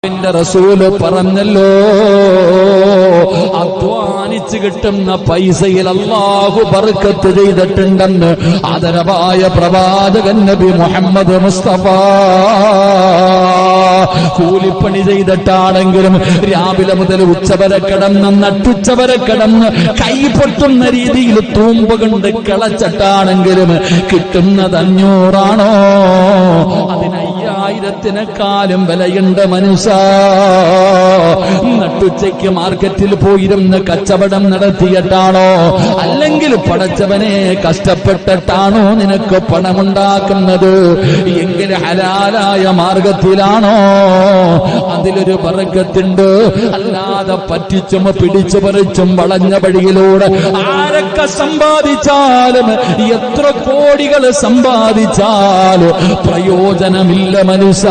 ന്റെ റസൂല് പറഞ്ഞല്ലോ, അധ്വാനിച്ച് കിട്ടുന്ന പൈസയിൽ അല്ലാഹു ബർക്കത്ത് ചെയ്തിട്ടുണ്ടെന്ന് ആദരവായ പ്രവാചകൻ നബി മുഹമ്മദ് മുസ്തഫ. കൂലിപ്പണി ചെയ്തിട്ടാണെങ്കിലും രാവിലെ മുതൽ ഉച്ചവരെ കിടന്ന് നട്ടുച്ചവരെ കിടന്ന് കൈ പൊട്ടുന്ന രീതിയിൽ തൂമ്പ് കൊണ്ട് കിളച്ചിട്ടാണെങ്കിലും കിട്ടുന്നത് 500 അതിന് 5000-നെക്കാളും വിലയുണ്ട് മനുഷ്യ. നട്ടുച്ചയ്ക്ക് മാർക്കറ്റിൽ പോയിരുന്ന് കച്ചവടം നടത്തിയിട്ടാണോ, അല്ലെങ്കിൽ പടച്ചവനെ കഷ്ടപ്പെട്ടിട്ടാണോ നിനക്ക് പണമുണ്ടാക്കുന്നത് എങ്കിൽ ഹലാലായ മാർഗത്തിലാണോ, അതിലൊരു ബർക്കത്തുണ്ട്. അല്ലാതെ പറ്റിച്ചും പിടിച്ചു പറിച്ചും വളഞ്ഞ വഴിയിലൂടെ ആരൊക്കെ സമ്പാദിച്ചാലും എത്ര കോടികൾ സമ്പാദിച്ചാലും പ്രയോജനമില്ല മനുഷ്യ.